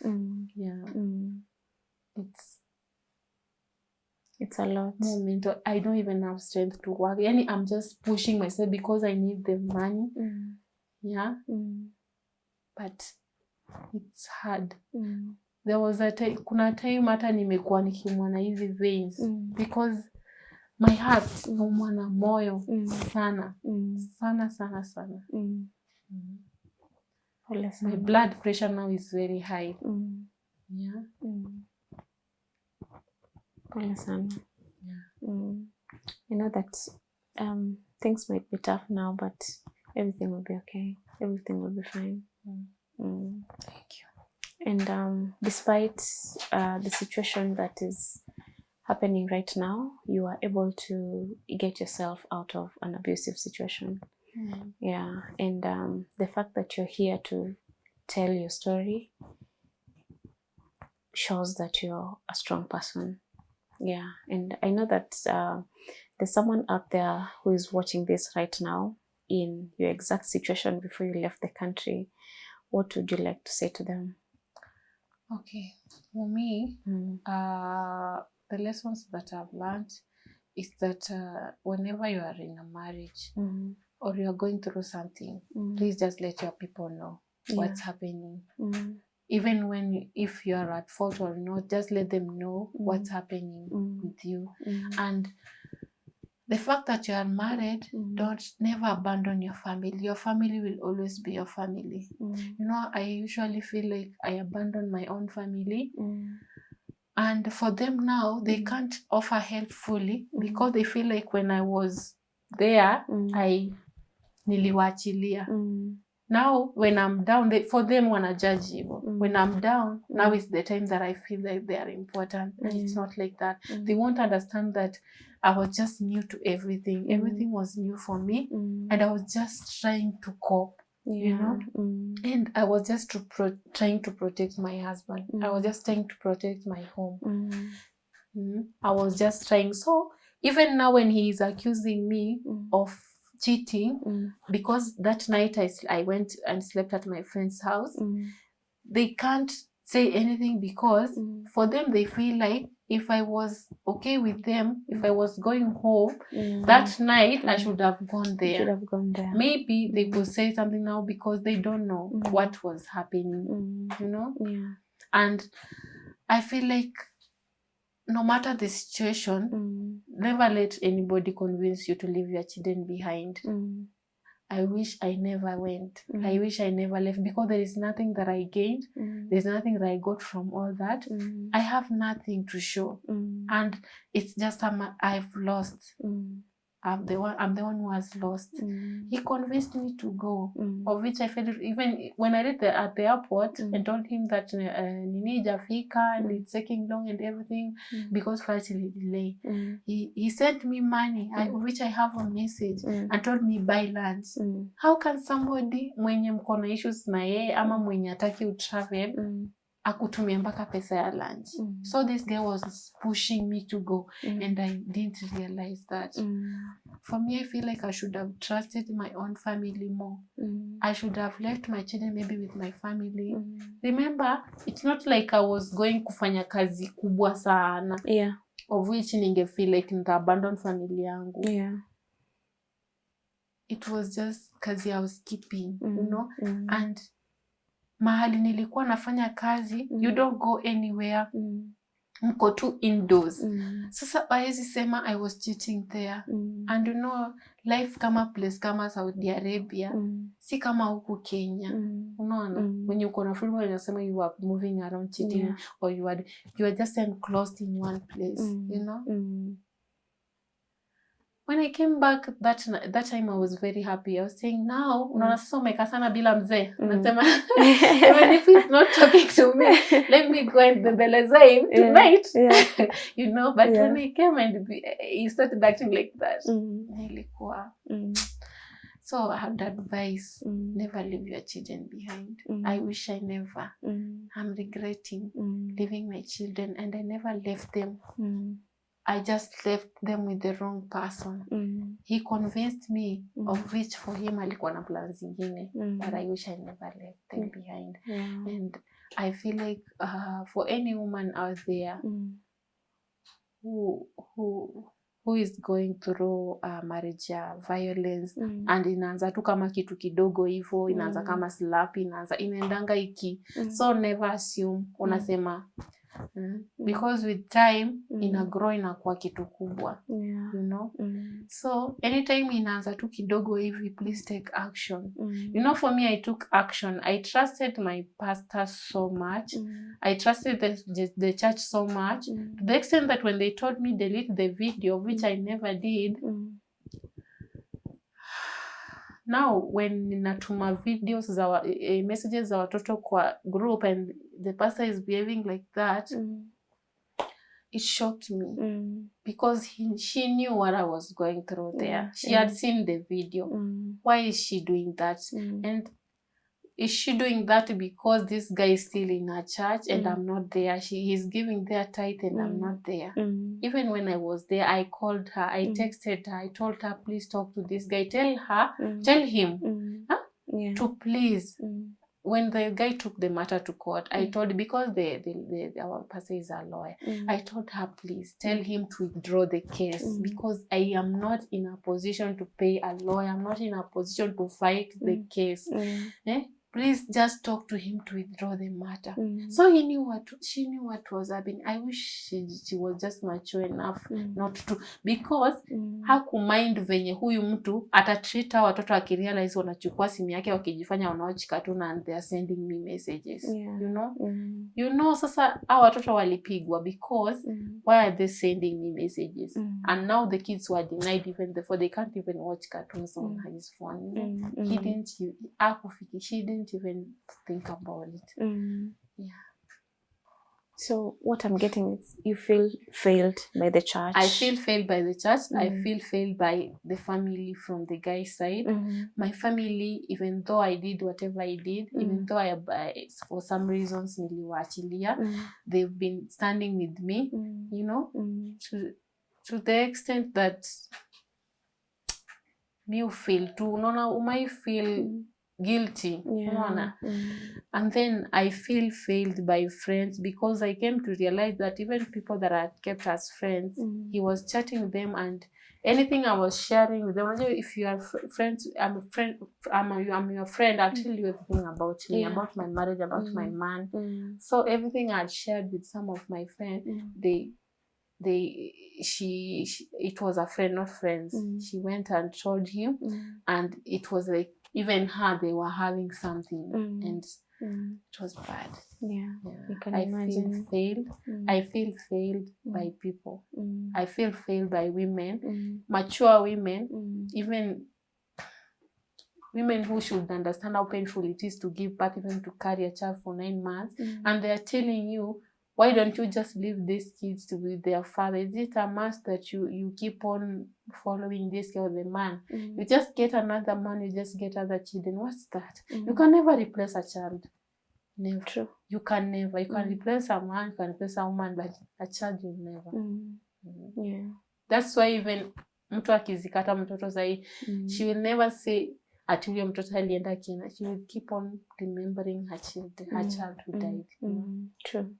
S1: It's a lot. Moment, I don't even have strength to work. Yani, I'm just pushing myself because I need the money. But it's hard. There was a time, kuna time hata nimekuwa nikiumwa na hizi veins because my heart inaumwa na moyo sana. Sana. My blood pressure now is very high.
S2: I know that things might be tough now, but everything will be okay. Everything will be fine.
S1: Thank you.
S2: And despite the situation that is happening right now, you are able to get yourself out of an abusive situation. And the fact that you're here to tell your story shows that you're a strong person. And I know that there's someone out there who is watching this right now in your exact situation before you left the country. What would you like to say to them?
S1: Okay, for me, the lessons that I've learned is that whenever you are in a marriage or you are going through something, please just let your people know what's happening. Even if you are at fault or not, just let them know what's happening with you. And the fact that you are married, never abandon your family. Your family will always be your family. You know, I usually feel like I abandon my own family. And for them now, they can't offer help fully because they feel like when I was there, I niliwachilia. Now, when I'm down, for them wanna judge you. When I'm down, now is the time that I feel like they are important. And it's not like that. They won't understand that I was just new to everything. Everything was new for me. And I was just trying to cope, you know? And I was just trying to protect my husband. I was just trying to protect my home. I was just trying. So, even now when he is accusing me of cheating, because that night I went and slept at my friend's house, they can't say anything because for them they feel like if I was okay with them, if I was going home that night, I should have gone there. Maybe they could say something now because they don't know what was happening, you know? And I feel like no matter the situation, never let anybody convince you to leave your children behind. I wish I never went. I wish I never left because there is nothing that I gained. There's nothing that I got from all that. I have nothing to show. And it's just I've lost. I'm the one who has lost. He convinced me to go, of which I felt even when I read at the airport and told him that Nini Jafika and it's taking long and everything because flight delay. He sent me money, which I have a message, and told me buy lunch. How can somebody mwenye mkono issues na yeye ama mwenye hataki utravel akutumia mpaka pesa ya lunch? So this guy was pushing me to go and I didn't realize that. For me, I feel like I should have trusted my own family more. I should have left my children maybe with my family. Remember, it's not like I was going kufanya kazi kubwa sana. Of which ninge feel like nita abandon family yangu. It was just kazi I was keeping, you know? And mahali nilikuwa nafanya kazi, you don't go anywhere mko tu indoors. Sasa hawezi sema I was cheating there. And you know, life kama place kama Saudi Arabia si kama huku Kenya. Unaona? When uko na freedom unasema you are moving around cheating, or you are just enclosed in one place, you know? When I came back that time I was very happy. I was saying now, unaona sasa umekaa sana bila mzee. Nasema even if he's not talking to me, let me go and bembeleze him tonight. You know, but when I came and he started acting like that, nilikuwa. So I had advice, never leave your children behind. I wish I never. I'm regretting leaving my children, and I never left them. I just left them with the wrong person. He convinced me of which for him alikuwa na plans zingine, but I wish I never left them behind. And I feel like for any woman out there who is going through marriage violence, and inaanza tu kama kitu kidogo hivyo, inaanza kama slap, inaendanga iki. So never assume, unasema because with time ina grow inakuwa kitu kubwa, you know. So anytime inaanza tu kidogo hivi, please take action. You know, for me, I took action. I trusted my pastor so much. I trusted the church so much, to the extent that when they told me delete the video, which I never did, now when ninatuma videos za messages za watoto kwa group and the pastor is behaving like that, it shocked me, because she knew what I was going through there. She had seen the video. Why is she doing that? And is she doing that because this guy is still in her church and I'm not there? He's giving their tithe and I'm not there. Even when I was there, I called her, I texted her, I told her, please talk to this guy. Tell him to please. When the guy took the matter to court, I told, because our pastor is a lawyer, I told her, please tell him to withdraw the case, because I am not in a position to pay a lawyer. I'm not in a position to fight the case. Please just talk to him to withdraw the matter. So she knew what was happening. I wish she was just mature enough not to, because hakumind venye huyu mtu atatreat watoto akirealize wanachukua simu yake wakijifanya wanaochi cartoon and they are sending me messages. You know? You know, sasa hao watoto walipigwa because why are they sending me messages? And now the kids were denied even before, they can't even watch cartoons on his phone. She didn't even think about it.
S2: So what I'm getting is you feel failed by the church.
S1: I feel failed by the church. I feel failed by the family from the guy's side. My family, even though I did whatever I did, even though I for some reasons niliwaachilia, they've been standing with me, you know, to the extent that me feel too, umai feel guilty, and then I feel failed by friends, because I came to realize that even people that I kept as friends, he was chatting with them, and anything I was sharing with them, if you are friends, I'm your friend, I'll tell you everything about me, about my marriage, about my man. So everything I shared with some of my friends, it was a friend, not friends. She went and told him, and it was like, even her, they were having something, and it was bad.
S2: You can imagine.
S1: I feel failed by people. I feel failed by women, mature women, even women who should understand how painful it is to give birth, even to carry a child for 9 months, and they are telling you, why don't you just leave these kids to be their father? Is it a must that you keep on following this guy or the man? You just get another man, you just get other children. What's that? You can never replace a child. Never.
S2: True.
S1: You can never. You can replace a man, you can replace a woman, but a child you never. That's why even mtu akizikata mtoto sahi, she will never say ati huyo mtoto alienda kina. She will keep on remembering her child who died.
S2: True.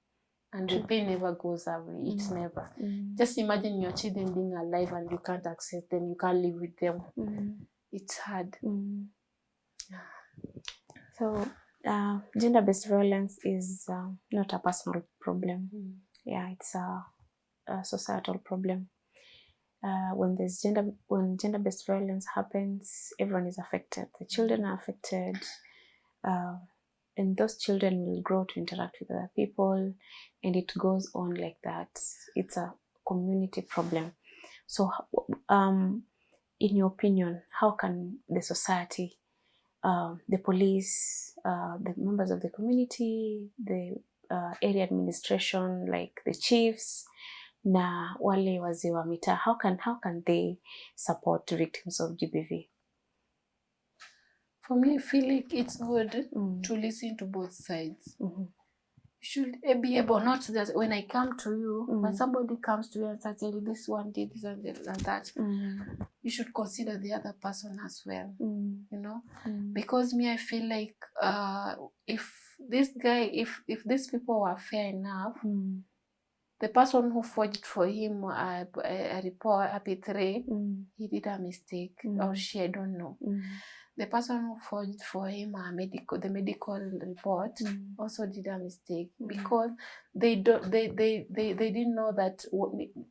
S1: And the pain never goes away. It's never. Just imagine your children being alive and you can't accept them. You can't live with them. It's hard.
S2: So, gender-based violence is not a personal problem. Yeah, it's a societal problem. When gender-based violence happens, everyone is affected. The children are affected, and those children will grow to interact with other people, and it goes on like that. It's a community problem. So, in your opinion, how can the society, the police, the members of the community, the area administration, like the chiefs, na wale wazee wa mitaa, how can they support victims of GBV?
S1: For me, I feel like it's good to listen to both sides. You should be able, not that when I come to you, when somebody comes to you and starts telling this one did this and that, you should consider the other person as well. You know, because me, I feel like if this guy, if these people were fair enough, the person who forged for him a report, a P3, he did a mistake, or she, I don't know. The person who forged for him the medical report also did a mistake, because they didn't know that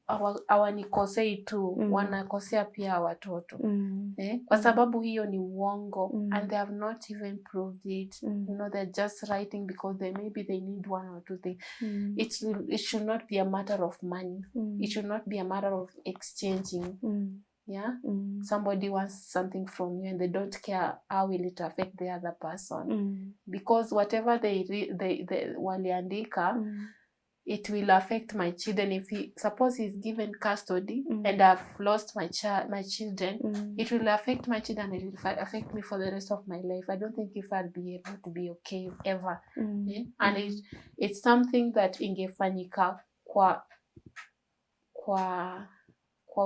S1: hawanikosei tu, wanakosea pia watoto. Kwa sababu hiyo ni uongo, and they have not even proved it. You know, they're just writing because maybe they need one or two things. It should not be a matter of money. It should not be a matter of exchanging. Yeah, somebody wants something from you and they don't care how will it affect the other person, because whatever they waliandika, it will affect my children. If suppose he's given custody and I've lost my children, it will affect my children. It will affect me for the rest of my life. I don't think if I'll be able to be okay ever. And it's something that ingefanyika kwa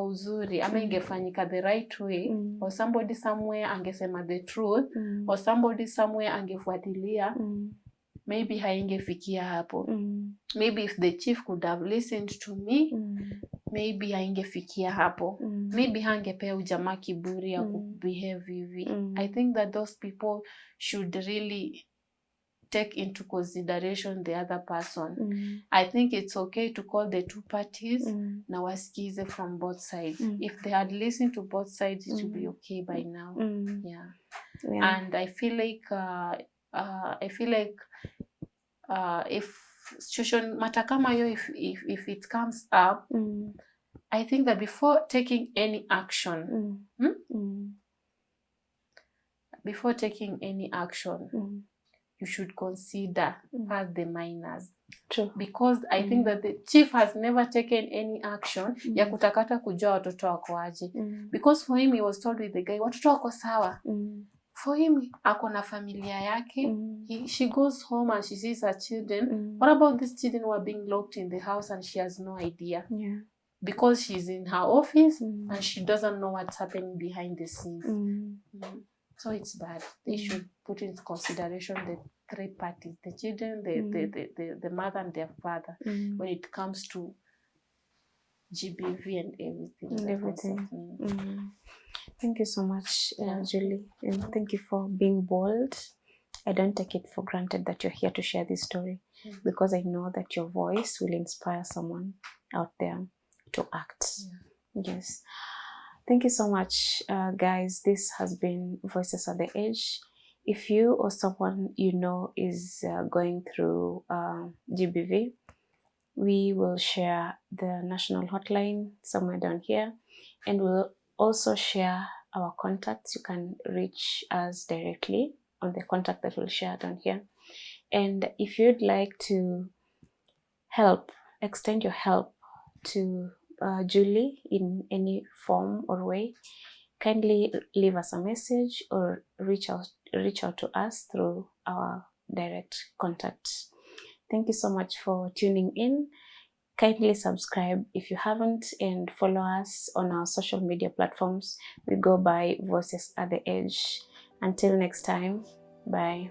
S1: uzuri, ama ingefanyika the right way, or somebody somewhere angesema the truth, or somebody somewhere angefuatilia, maybe haingefikia hapo. Maybe if the chief could have listened to me, maybe haingefikia hapo. Maybe hangepea ujamaa kiburi ya kubehave hivi. I think that those people should really take into consideration the other person. I think it's okay to call the two parties na wasikize from both sides. If they had listened to both sides, it would be okay by now. Yeah. And I feel like if situation matakama yo, if it comes up, I think that before taking any action, you should consider first the minors.
S2: True.
S1: Because I think that the chief has never taken any action ya kutakata kujua watoto wako aje. Because for him, he was told with the guy, watoto wako sawa. For him, ako na familia yake. She goes home and she sees her children. What about these children who are being locked in the house and she has no idea? Yeah. Because she's in her office and she doesn't know what's happening behind the scenes. So it's bad. They should put into consideration the three parties, the children, the mother and their father, when it comes to GBV and everything.
S2: Thank you so much, Julie, and thank you for being bold. I don't take it for granted that you're here to share this story, because I know that your voice will inspire someone out there to act. Yes. Thank you so much, guys. This has been Voices at the Edge. If you or someone you know is going through GBV, we will share the national hotline somewhere down here, and we'll also share our contacts. You can reach us directly on the contact that we'll share down here. And if you'd like to help, extend your help to Julie in any form or way, kindly leave us a message or reach out to us through our direct contacts. Thank you so much for tuning in. Kindly subscribe if you haven't, and follow us on our social media platforms. We go by Voices at the Edge. Until next time, bye.